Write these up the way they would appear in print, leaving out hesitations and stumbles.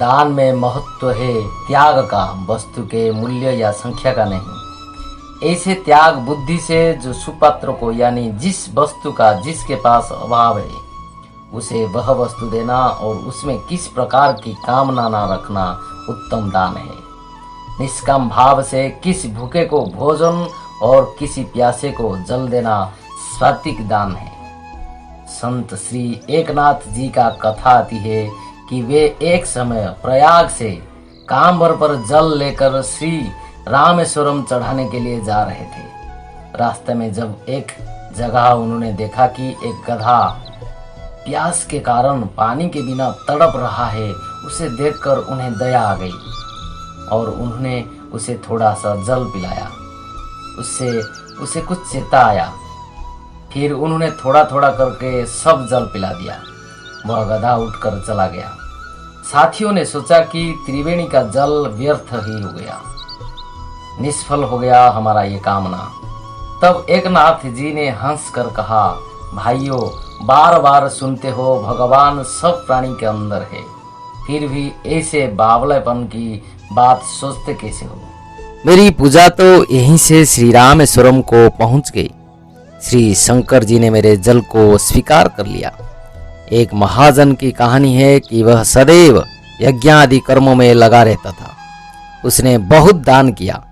दान में महत्व है त्याग का, वस्तु के मूल्य या संख्या का नहीं। ऐसे त्याग बुद्धि से जो सुपात्र को यानी जिस वस्तु का जिसके पास अभाव है उसे वह वस्तु देना और उसमें किस प्रकार की कामना न रखना उत्तम दान है। निष्काम भाव से किसी भूखे को भोजन और किसी प्यासे को जल देना सात्विक दान है। संत श्री एकनाथ जी का कथा आती है कि वे एक समय प्रयाग से कांबर पर जल लेकर श्री रामेश्वरम चढ़ाने के लिए जा रहे थे। रास्ते में जब एक जगह उन्होंने देखा कि एक गधा प्यास के कारण पानी के बिना तड़प रहा है, उसे देखकर उन्हें दया आ गई और उन्होंने उसे थोड़ा सा जल पिलाया। उसे कुछ चेता आया। फिर उन्होंने थोड़ा थोड़ा करके सब जल पिला दिया। वह गधा उठकर चला गया। साथियों ने सोचा कि त्रिवेणी का जल व्यर्थ ही हो गया, निष्फल हो गया हमारा ये कामना। तब एकनाथ जी ने हंसकर कहा, भाइयों, बार बार सुनते हो भगवान सब प्राणी के अंदर है, फिर भी ऐसे बावलेपन की बात सोचते कैसे हो। मेरी पूजा तो यहीं से श्री रामेश्वरम को पहुंच गई। श्री शंकर जी ने मेरे जल को स्वीकार कर लिया। एक महाजन की कहानी है कि वह सदैव यज्ञ आदि कर्मों में लगा रहता था। उसने बहुत दान किया,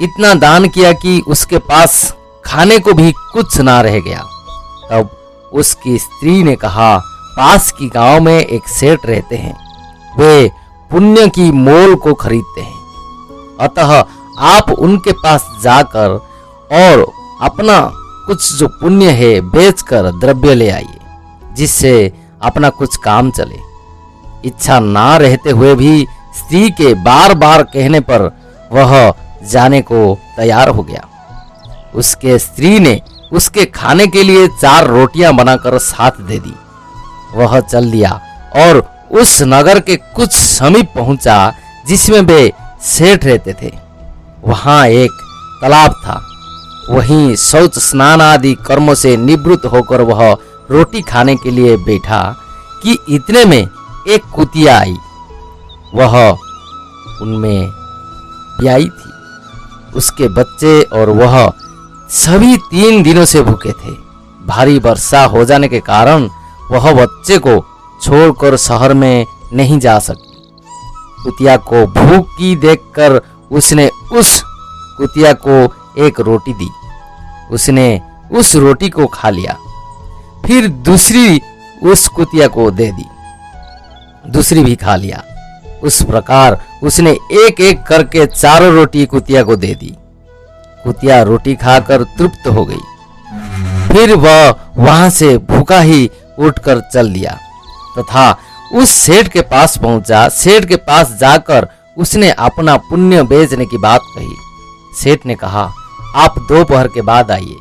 इतना दान किया कि उसके पास खाने को भी कुछ ना रह गया। तब उसकी स्त्री ने कहा, पास की गांव में एक सेठ रहते हैं, वे पुण्य की मोल को खरीदते हैं, अतः आप उनके पास जाकर और अपना कुछ जो पुण्य है बेचकर द्रव्य ले आइए, जिससे अपना कुछ काम चले। इच्छा ना रहते हुए भी स्त्री के बार बार कहने पर वह जाने को तैयार हो गया। उसके स्त्री ने उसके खाने के लिए 4 रोटियां बनाकर साथ दे दी। वह चल दिया और उस नगर के कुछ समीप पहुंचा जिसमें वे सेठ रहते थे। वहां एक तालाब था। वहीं शौच स्नान आदि कर्मों से निवृत्त होकर वह रोटी खाने के लिए बैठा कि इतने में एक कुतिया आई। वह उनमें ब्याई थी, उसके बच्चे और वह सभी 3 दिनों से भूखे थे। भारी वर्षा हो जाने के कारण वह बच्चे को छोड़कर शहर में नहीं जा सकी। कुतिया को भूख की देखकर उसने उस कुतिया को एक रोटी दी। उसने उस रोटी को खा लिया, फिर दूसरी उस कुतिया को दे दी, दूसरी भी खा लिया। उस प्रकार उसने एक एक करके 4 रोटी कुतिया को दे दी। कुतिया रोटी खाकर तृप्त हो गई। फिर वह वहां से भूखा ही उठकर चल दिया तथा उस सेठ के पास पहुंचा। सेठ के पास जाकर उसने अपना पुण्य बेचने की बात कही। सेठ ने कहा, आप दोपहर के बाद आइए।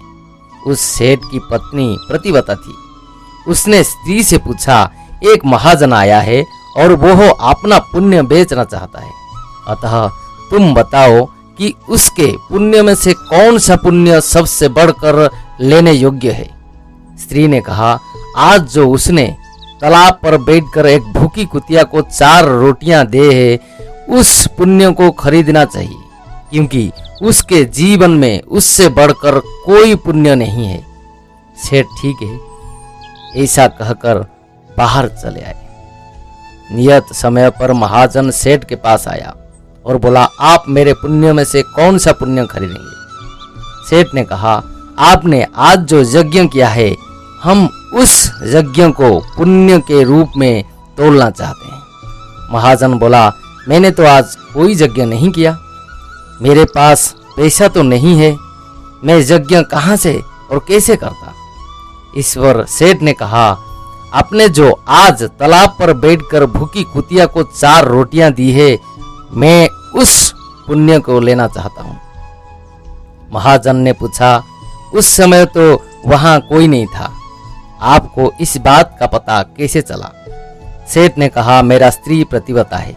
उस सेठ की पत्नी प्रतिव्रता थी। उसने स्त्री से पूछा, एक महाजन आया है और वो अपना पुण्य बेचना चाहता है, अतः तुम बताओ कि उसके पुण्य में से कौन सा पुण्य सबसे बढ़कर लेने योग्य है। स्त्री ने कहा, आज जो उसने तालाब पर बैठकर एक भूखी कुतिया को 4 रोटियां दे है, उस पुण्य को खरीदना चाहिए, क्योंकि उसके जीवन में उससे बढ़कर कोई पुण्य नहीं है। सेठ ठीक है, ऐसा कहकर बाहर चले आए। नियत समय पर महाजन सेठ के पास आया और बोला, आप मेरे पुण्य में से कौन सा पुण्य खरीदेंगे। सेठ ने कहा, आपने आज जो यज्ञ किया है, हम उस यज्ञ को पुण्य के रूप में तोलना चाहते हैं। महाजन बोला, मैंने तो आज कोई यज्ञ नहीं किया, मेरे पास पैसा तो नहीं है, मैं यज्ञ कहाँ से और कैसे करता। ईश्वर सेठ ने कहा, आपने जो आज तालाब पर बैठकर भूखी कुतिया को 4 रोटियां दी है, मैं उस पुण्य को लेना चाहता हूँ। महाजन ने पूछा, उस समय तो वहां कोई नहीं था, आपको इस बात का पता कैसे चला। सेठ ने कहा, मेरा स्त्री प्रतिव्रता है,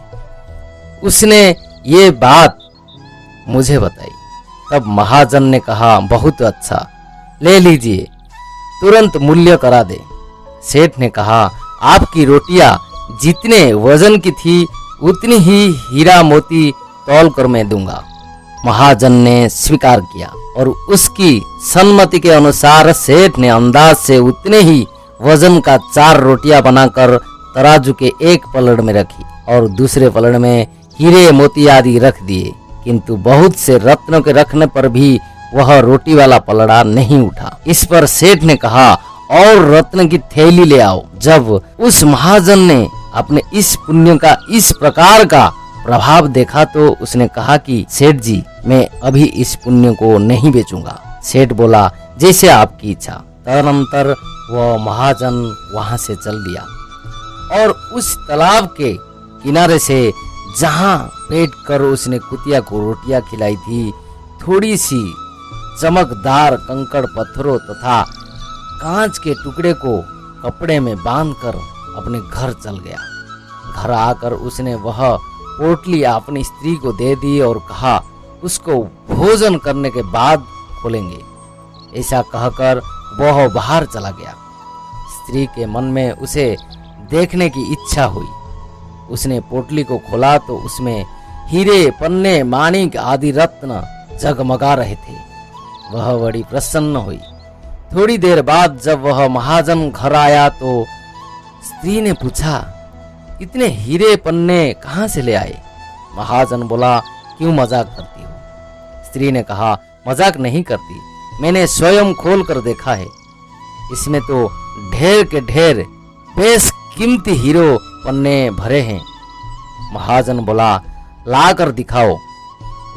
उसने ये बात मुझे बताई। तब महाजन ने कहा, बहुत अच्छा, ले लीजिए, तुरंत मूल्य करा दे। सेठ ने कहा, आपकी रोटियां जितने वजन की थी उतनी ही हीरा मोती तौल कर मैं दूंगा। महाजन ने स्वीकार किया और उसकी सम्मति के अनुसार सेठ ने अंदाज से उतने ही वजन का 4 रोटियां बनाकर तराजू के एक पलड़ में रखी और दूसरे पलड़ में हीरे मोती आदि रख दिए, किंतु बहुत से रत्नों के रखने पर भी वह रोटी वाला पलड़ा नहीं उठा। इस पर सेठ ने कहा, और रत्न की थैली ले आओ। जब उस महाजन ने अपने इस पुण्य का इस प्रकार का प्रभाव देखा तो उसने कहा कि सेठ जी, मैं अभी इस पुण्य को नहीं बेचूंगा। सेठ बोला, जैसे आपकी इच्छा। तदनंतर वह महाजन वहां से चल दिया और उस तालाब के किनारे से जहां बैठकर उसने कुतिया को रोटियां खिलाई थी, थोड़ी सी चमकदार कंकड़ पत्थरों तथा कांच के टुकड़े को कपड़े में बांधकर अपने घर चल गया। घर आकर उसने वह पोटली अपनी स्त्री को दे दी और कहा, उसको भोजन करने के बाद खोलेंगे। ऐसा कहकर वह बाहर चला गया। स्त्री के मन में उसे देखने की इच्छा हुई। उसने पोटली को खोला तो उसमें हीरे, पन्ने, माणिक आदि रत्न जगमगा रहे थे। वह बड़ी प्रसन्न हुई। थोड़ी देर बाद जब वह महाजन घर आया तो स्त्री ने पूछा, इतने हीरे पन्ने कहाँ से ले आए? महाजन बोला, क्यों मजाक करती हो? स्त्री ने कहा, मजाक नहीं करती, मैंने स्वयं खोल कर देखा है। इसमें तो ढेर के ढेर बेशकीमती हीरो पन्ने भरे हैं। महाजन बोला, लाकर दिखाओ।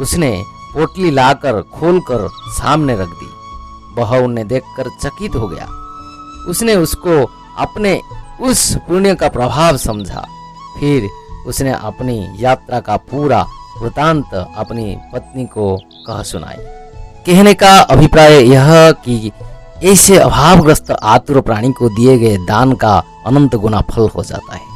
उसने पोटली लाकर खोलकर सामने रख दी। वह उन्हें देखकर चकित हो गया। उसने उसको अपने उस पुण्य का प्रभाव समझा। फिर उसने अपनी यात्रा का पूरा वृतांत अपनी पत्नी को कह सुनाई। कहने का अभिप्राय यह कि ऐसे अभावग्रस्त आतुर प्राणी को दिए गए दान का अनंत गुना फल हो जाता है।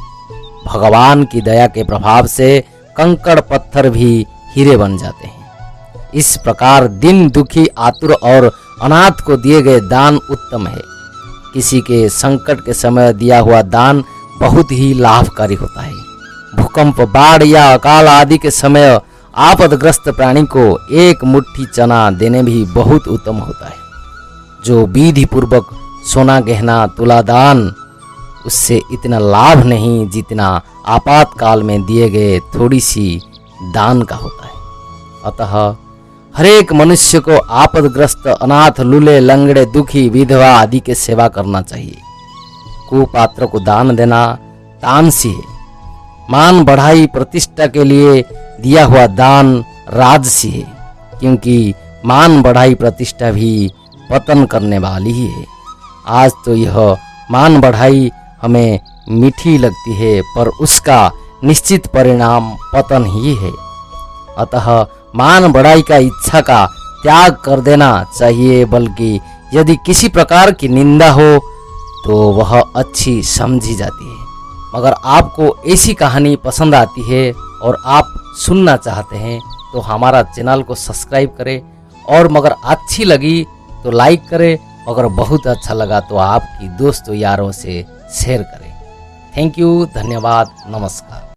भगवान की दया के प्रभाव से कंकड़ पत्थर भी हीरे बन जाते हैं। इस प्रकार दिन दुखी, आतुर और अनाथ को दिए गए दान उत्तम है। किसी के संकट के समय दिया हुआ दान बहुत ही लाभकारी होता है। भूकंप, बाढ़ या अकाल आदि के समय आपदग्रस्त प्राणी को एक मुट्ठी चना देने भी बहुत उत्तम होता है। जो विधि पूर्वक सोना गहना तुला दान, उससे इतना लाभ नहीं जितना आपातकाल में दिए गए थोड़ी सी दान का होता है। अतः हरेक मनुष्य को आपदग्रस्त, अनाथ, लूले, लंगड़े, दुखी, विधवा आदि के सेवा करना चाहिए। कुपात्र को दान देना तामसी है। मान बढ़ाई, प्रतिष्ठा के लिए दिया हुआ दान राजसी है, क्योंकि मान बढ़ाई प्रतिष्ठा भी पतन करने वाली ही है। आज तो यह मान बढ़ाई हमें मीठी लगती है, पर उसका निश्चित परिणाम पतन ही है। अतः मान बढ़ाई का इच्छा का त्याग कर देना चाहिए, बल्कि यदि किसी प्रकार की निंदा हो तो वह अच्छी समझी जाती है। मगर आपको ऐसी कहानी पसंद आती है और आप सुनना चाहते हैं तो हमारा चैनल को सब्सक्राइब करें, और मगर अच्छी लगी तो लाइक करें, अगर बहुत अच्छा लगा तो आपकी दोस्तों यारों से शेयर करें। थैंक यू, धन्यवाद, नमस्कार।